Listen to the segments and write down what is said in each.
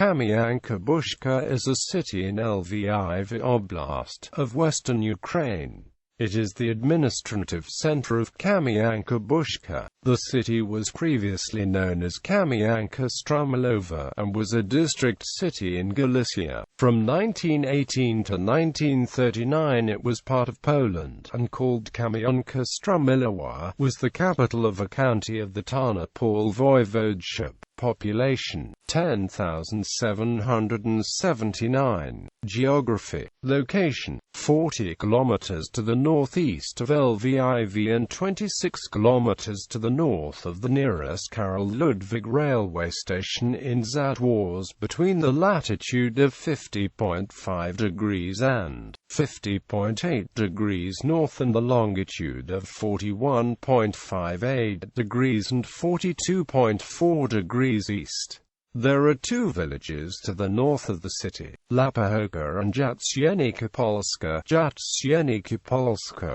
Kamianka-Buzka is a city in Lviv Oblast of western Ukraine. It is the administrative center of Kamianka-Buzka. The city was previously known as Kamionka Strumilova and was a district city in Galicia. From 1918 to 1939 it was part of Poland and called Kamionka Strumiłowa, was the capital of a county of the Tarnopol Voivodeship. Population 10,779. Geography. Location 40 kilometers to the northeast of Lviv and 26 kilometers to the north of the nearest Karol Ludwig railway station in Zatwars, between the latitude of 50.5 degrees and 50.8 degrees north and the longitude of 41.58 degrees and 42.4 degrees east. There are two villages to the north of the city, Lapahoka and Jatsieniki-Polska,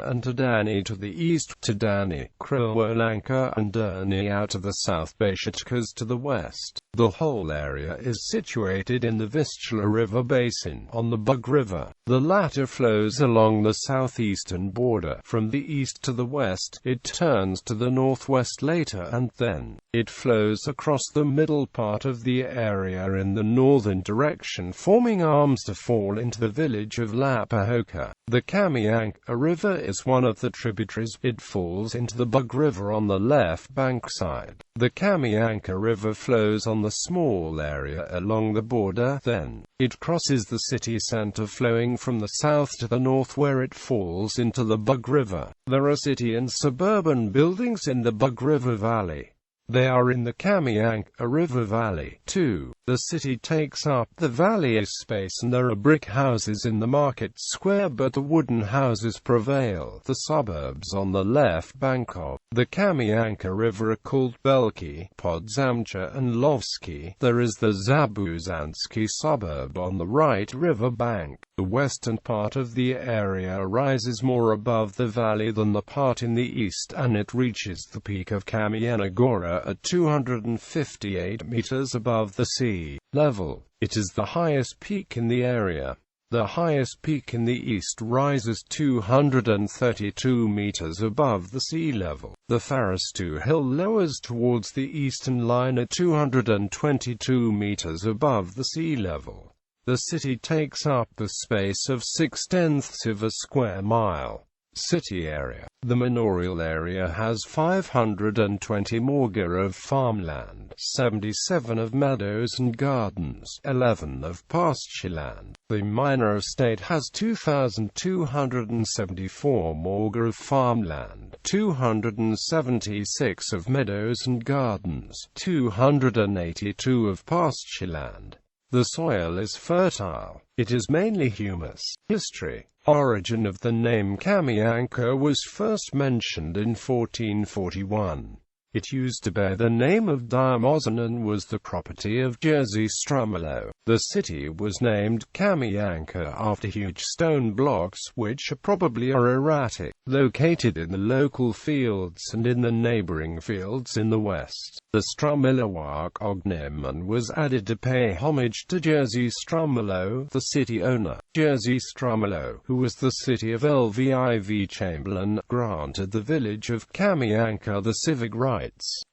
and Tadani to the east, Tadani, Krywolanka and Derny out to the south, Beshchutkas to the west. The whole area is situated in the Vistula River basin, on the Bug River. The latter flows along the southeastern border. From the east to the west, it turns to the northwest later and then it flows across the middle part of the area in the northern direction, forming arms to fall into the village of Lapahoka. The Kamianka River is one of the tributaries. It falls into the Bug River on the left bank side. The Kamianka River flows on the small area along the border, then it crosses the city center, flowing from the south to the north where it falls into the Bug River. There are city and suburban buildings in the Bug River Valley. They are in the Kamianka River Valley, too. The city takes up the valley space and there are brick houses in the market square, but the wooden houses prevail. The suburbs on the left bank of the Kamianka River are called Belki, Podzamcha and Lovski. There is the Zabuzanski suburb on the right river bank. The western part of the area rises more above the valley than the part in the east, and it reaches the peak of Kamianka Gora at 258 meters above the sea level. It is the highest peak in the area. The highest peak in the east rises 232 meters above the sea level. The Farastu Hill lowers towards the eastern line at 222 meters above the sea level. The city takes up a space of 0.6 of a square mile. City area. The manorial area has 520 morga of farmland, 77 of meadows and gardens, 11 of pasture land. The minor estate has 2,274 morga of farmland, 276 of meadows and gardens, 282 of pasture land. The soil is fertile. It is mainly humus. History. Origin of the name Kamianka was first mentioned in 1441. It used to bear the name of Diamozan and was the property of Jerzy Strumilo. The city was named Kamianka after huge stone blocks, which probably are erratic, located in the local fields and in the neighboring fields in the west. The Strumiłowa cognomen was added to pay homage to Jerzy Strumilo, the city owner. Jerzy Strumilo, who was the city of Lviv chamberlain, granted the village of Kamianka the civic rights.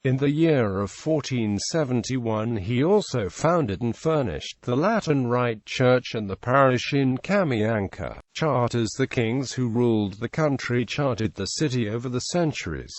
In the year of 1471 he also founded and furnished the Latin Rite Church and the parish in Kamianka. Charters. The kings who ruled the country chartered the city over the centuries.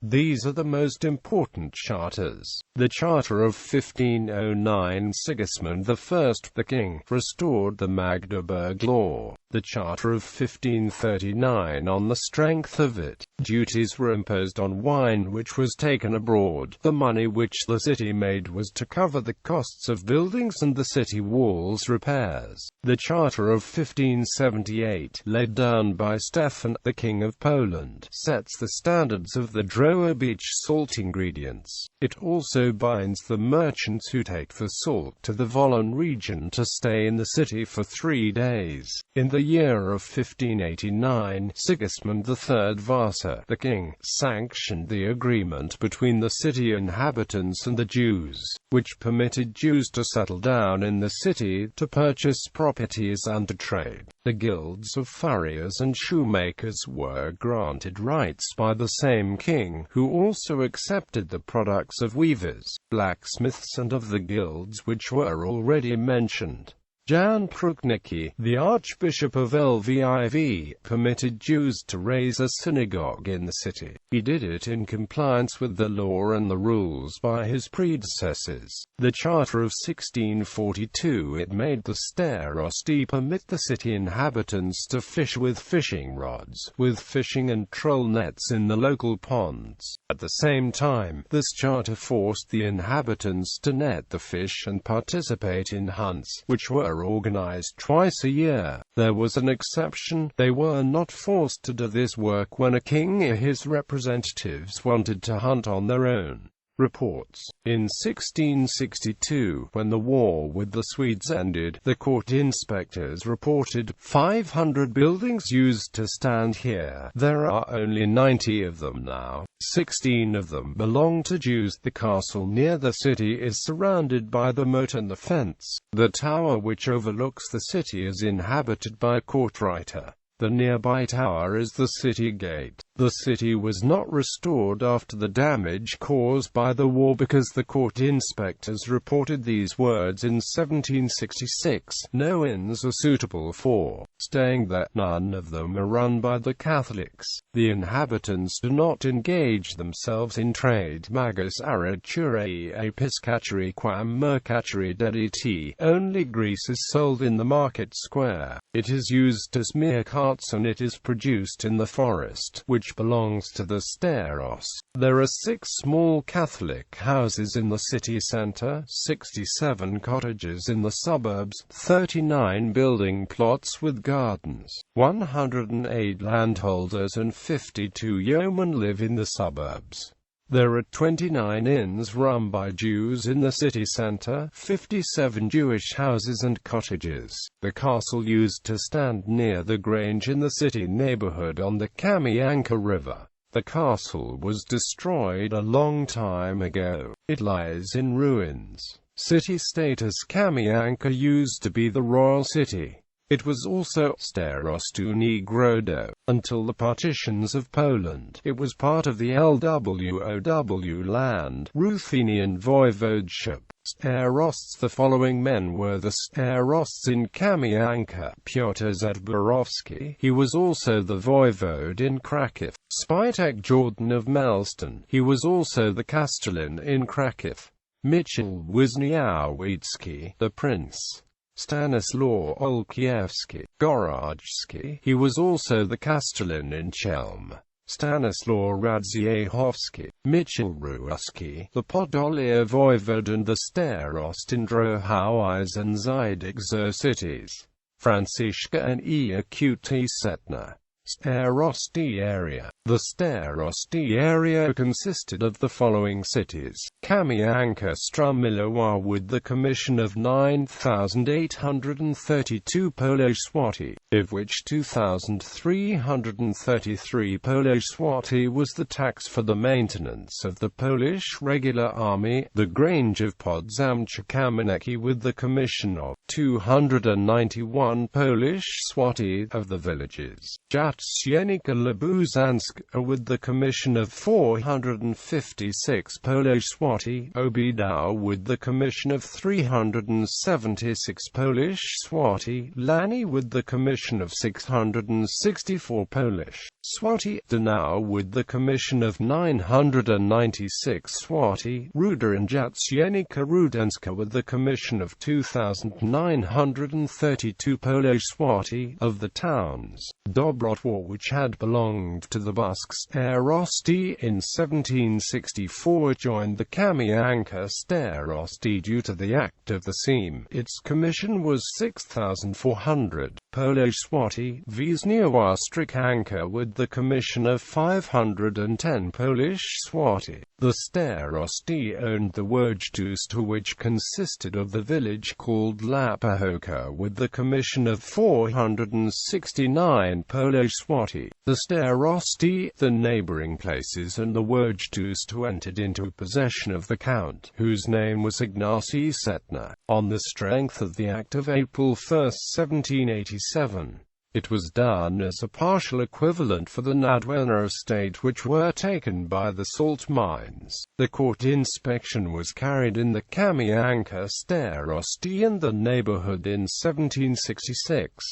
These are the most important charters. The Charter of 1509, Sigismund I, the king, restored the Magdeburg Law. The Charter of 1539, on the strength of it, duties were imposed on wine which was taken abroad. The money which the city made was to cover the costs of buildings and the city walls repairs. The Charter of 1578, laid down by Stefan, the King of Poland, sets the standards of the Droa beach salt ingredients. It also binds the merchants who take the salt to the Volyn region to stay in the city for 3 days. In the year of 1589, Sigismund III Vasa, the king, sanctioned the agreement between the city inhabitants and the Jews, which permitted Jews to settle down in the city, to purchase properties and to trade. The guilds of furriers and shoemakers were granted rights by the same king, who also accepted the products of weavers, blacksmiths and of the guilds which were already mentioned. Jan Kruknicki, the Archbishop of Lviv, permitted Jews to raise a synagogue in the city. He did it in compliance with the law and the rules by his predecessors. The Charter of 1642 it made the starosti permit the city inhabitants to fish with fishing rods, with fishing and troll nets in the local ponds. At the same time, this charter forced the inhabitants to net the fish and participate in hunts, which were organized twice a year. There was an exception: they were not forced to do this work when a king or his representatives wanted to hunt on their own. Reports. In 1662, when the war with the Swedes ended, the court inspectors reported 500 buildings used to stand here. There are only 90 of them now. 16 of them belong to Jews. The castle near the city is surrounded by the moat and the fence. The tower which overlooks the city is inhabited by a courtrider. The nearby tower is the city gate. The city was not restored after the damage caused by the war because the court inspectors reported these words in 1766: "No inns are suitable for staying there. None of them are run by the Catholics. The inhabitants do not engage themselves in trade. Magus arachure a piscatore quam mercatore dediti. Only grease is sold in the market square. It is used to smear carts and it is produced in the forest, which belongs to the staros. There are 6 small Catholic houses in the city centre, 67 cottages in the suburbs, 39 building plots with gardens, 108 landholders and 52 yeomen live in the suburbs. There are 29 inns run by Jews in the city centre, 57 Jewish houses and cottages. The castle used to stand near the Grange in the city neighbourhood on the Kamianka River. The castle was destroyed a long time ago. It lies in ruins. City status: Kamianka used to be the royal city. It was also Starostuni Grodo. Until the partitions of Poland, it was part of the Lwow land, Ruthenian Voivodeship. Starosts. The following men were the starosts in Kamianka: Piotr Zadborowski, he was also the voivode in Kraków; Spitek Jordan of Melston, he was also the castellan in Kraków; Michał Wisniawicki, the prince; Stanislaw Olkiewski, Gorojski, he was also the castellan in Chelm; Stanislaw Radziejowski, Michał Ruski, the Podolier voivode and the starost in Drohowicz and Zydiczor cities; Franciszka and Eaqt Setna. Starosti area. The starosti area consisted of the following cities: Kamionka Strumiłowa with the commission of 9,832 Polish zloty, of which 2,333 Polish zloty was the tax for the maintenance of the Polish regular army; the Grange of Podzamcze Kamieniecki with the commission of 291 Polish zloty of the villages; Jatcienica-Lubuzansk with the commission of 456 Polish zloty, Obidow with the commission of 376 Polish zloty, Lani with the commission of 664 Polish zloty, Donau with the commission of 996 zloty, Ruda and Jatcienica-Rudenska with the commission of 2,932 Polish zloty of the towns. Dobrotwar, which had belonged to the Busk starosti in 1764, joined the Kamianka starosti due to the Act of the Sejm. Its commission was 6,400 Polish zloty. Wisniawa Strykanka with the commission of 510 Polish zloty. The starosti owned the Voivodeship, which consisted of the village called Lapahoka with the commission of 469 Polish zloty. The starosti, the neighboring places and the Voivodeship entered into possession of the count, whose name was Ignacy Setna, on the strength of the Act of April 1, 1787. It was done as a partial equivalent for the Nadwena estate, which were taken by the salt mines. The court inspection was carried in the Kamianka starosti and the neighborhood in 1766.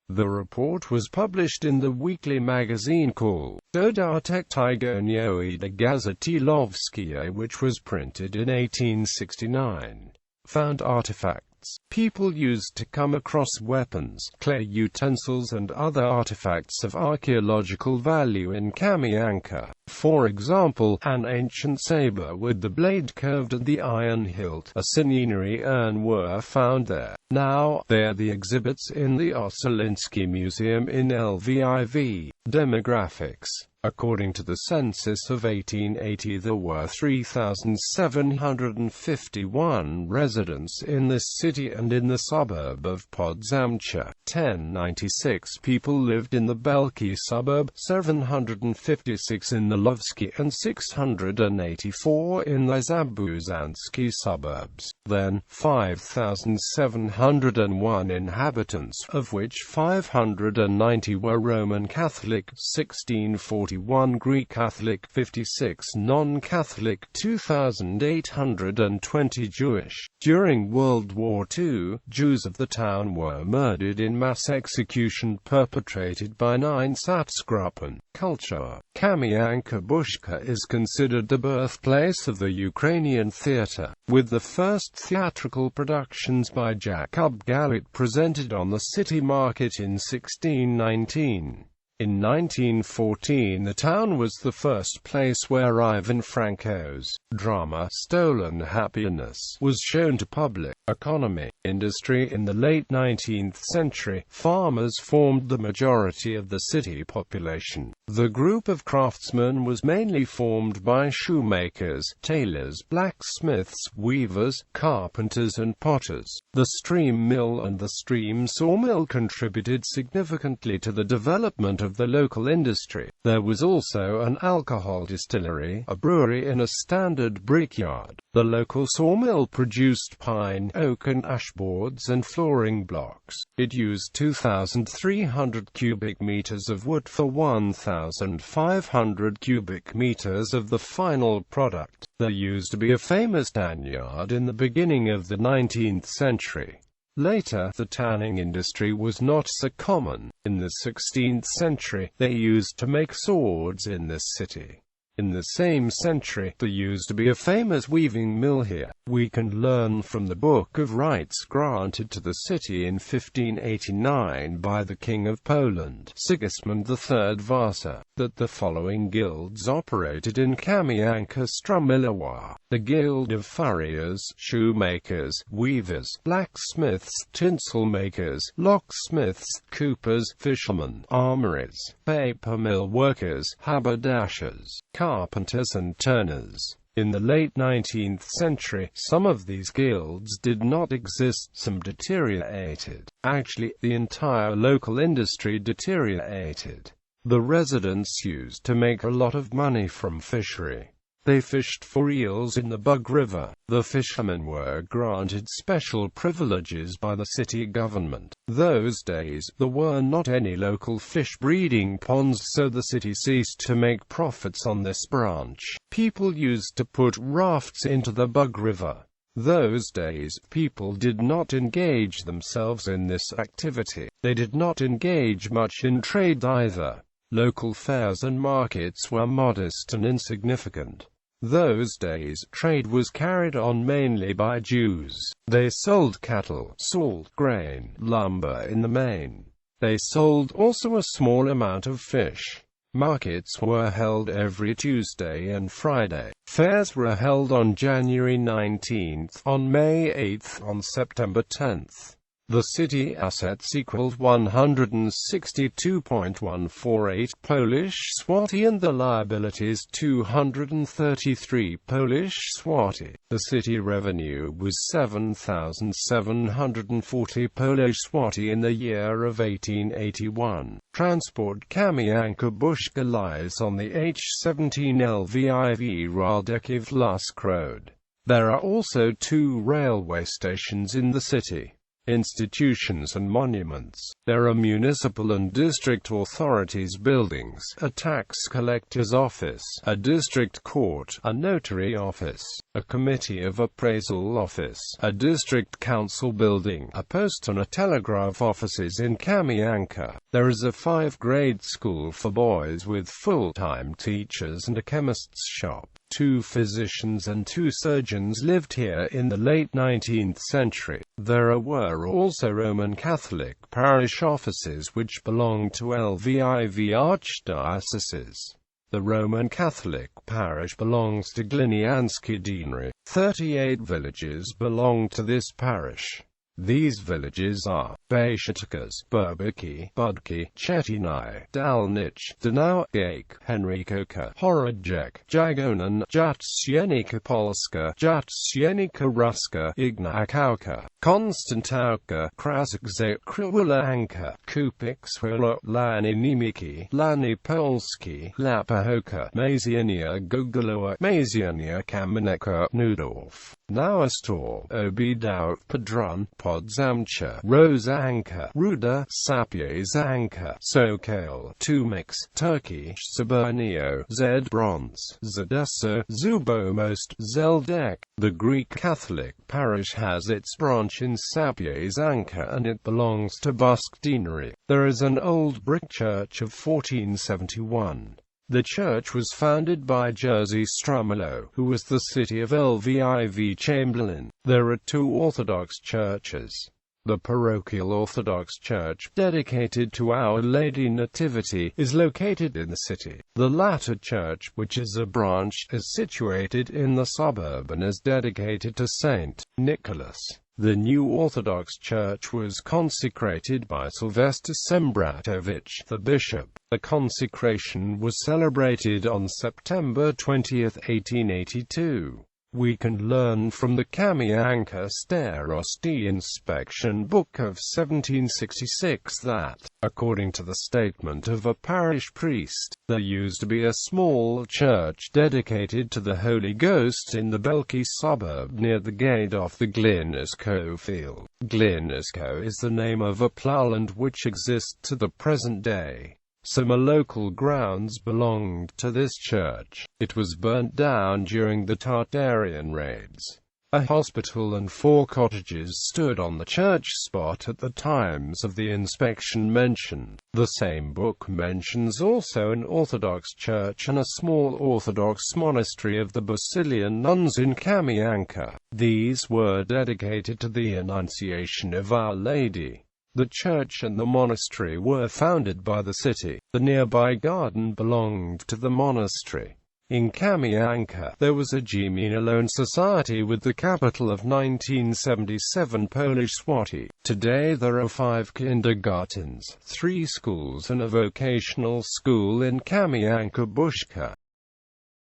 The report was published in the weekly magazine called Dodatek Tygodniowy do Gazety Lwowskiej, which was printed in 1869. Found artifacts. People used to come across weapons, clay utensils and other artifacts of archaeological value in Kamianka. For example, an ancient saber with the blade curved and the iron hilt, a centenary urn, were found there. Now, they're the exhibits in the Osolinsky Museum in Lviv. Demographics. According to the census of 1880, there were 3,751 residents in this city and in the suburb of Podzamcze. 1096 people lived in the Belki suburb, 756 in the Lwowski and 684 in the Zabuzanski suburbs. Then, 5,701 inhabitants, of which 590 were Roman Catholic, 1641 Greek Catholic, 56 non-Catholic, 2,820 Jewish. During World War II, Jews of the town were murdered in mass execution perpetrated by 9 Satsgruppen. Culture. Kamianka-Buzka is considered the birthplace of the Ukrainian theatre, with the first theatrical productions by Jakub Galit presented on the city market in 1619. In 1914, the town was the first place where Ivan Franko's drama Stolen Happiness was shown to public. Economy. Industry. In the late 19th century, farmers formed the majority of the city population. The group of craftsmen was mainly formed by shoemakers, tailors, blacksmiths, weavers, carpenters and potters. The stream mill and the stream sawmill contributed significantly to the development of the local industry. There was also an alcohol distillery, a brewery and a standard brickyard. The local sawmill produced pine, oak and ash boards and flooring blocks. It used 2,300 cubic meters of wood for 1,500 cubic meters of the final product. There used to be a famous tanyard in the beginning of the 19th century. Later, the tanning industry was not so common. In the 16th century, they used to make swords in this city. In the same century, there used to be a famous weaving mill here. We can learn from the Book of Rights granted to the city in 1589 by the King of Poland, Sigismund III Vasa, that the following guilds operated in Kamionka Strumiłowa: the Guild of Furriers, shoemakers, weavers, blacksmiths, tinsel makers, locksmiths, coopers, fishermen, armories, paper mill workers, haberdashers, carpenters and turners. In the late 19th century, some of these guilds did not exist, some deteriorated. Actually, the entire local industry deteriorated. The residents used to make a lot of money from fishery. They fished for eels in the Bug River. The fishermen were granted special privileges by the city government. Those days, there were not any local fish breeding ponds, so the city ceased to make profits on this branch. People used to put rafts into the Bug River. Those days, people did not engage themselves in this activity. They did not engage much in trade either. Local fairs and markets were modest and insignificant. Those days, trade was carried on mainly by Jews. They sold cattle, salt, grain, lumber in the main. They sold also a small amount of fish. Markets were held every Tuesday and Friday. Fairs were held on January 19th, on May 8th, on September 10th. The city assets equaled 162.148 Polish zloty and the liabilities 233 Polish zloty. The city revenue was 7,740 Polish zloty in the year of 1881. Transport Kamianka-Buzka lies on the H17 Lviv Oblast road. There are also 2 railway stations in the city. Institutions and monuments. There are municipal and district authorities buildings, a tax collector's office, a district court, a notary office, a committee of appraisal office, a district council building, a post and a telegraph offices in Kamianka. There is a 5th-grade school for boys with full-time teachers and a chemist's shop. 2 physicians and 2 surgeons lived here in the late 19th century. There were also Roman Catholic parish offices which belonged to Lviv archdioceses. The Roman Catholic parish belongs to Gliniansky Deanery. 38 villages belong to this parish. These villages are Bashitikas, Burbaki, Budki, Chetinai, Dalnich, Danauik, Henrikoka, Horodjek, Jagonan, Jatsienika Polska, Jatsienika Ruska, Ignakauka, Konstantauka, Krasakze, Krywilanka, Kupikswila, Lani Nimiki, Lani Polski, Lapahoka, Maziania Gogolowa, Maziania Kameneka, Nudorf, Nauastor, Obidau, Padrun, Podzamcha, Rosanka, Ruda, Sapiezanka, Sokal, Tumix, Turkey, Sabernio, Zbrons, Zadessa, Zubomost, Zeldek. The Greek Catholic parish has its branch in Sapiezanka and it belongs to Busk Deanery. There is an old brick church of 1471. The church was founded by Jerzy Strumilo, who was the city of Lviv chamberlain. There are 2 Orthodox churches. The parochial Orthodox church, dedicated to Our Lady Nativity, is located in the city. The latter church, which is a branch, is situated in the suburb and is dedicated to Saint Nicholas. The new Orthodox Church was consecrated by Sylvester Sembratovich, the bishop. The consecration was celebrated on September 20, 1882. We can learn from the Kamianka Starosti inspection book of 1766 that, according to the statement of a parish priest, there used to be a small church dedicated to the Holy Ghost in the Belki suburb near the gate off the Glinisko field. Glinisko is the name of a ploughland which exists to the present day. Some local grounds belonged to this church. It was burnt down during the Tartarian raids. A hospital and 4 cottages stood on the church spot at the times of the inspection mentioned. The same book mentions also an Orthodox church and a small Orthodox monastery of the Basilian nuns in Kamianka. These were dedicated to the Annunciation of Our Lady. The church and the monastery were founded by the city. The nearby garden belonged to the monastery. In Kamianka, there was a Gmina Loan Society with the capital of 1977 Polish zloty. Today there are 5 kindergartens, 3 schools and a vocational school in Kamianka-Buzka.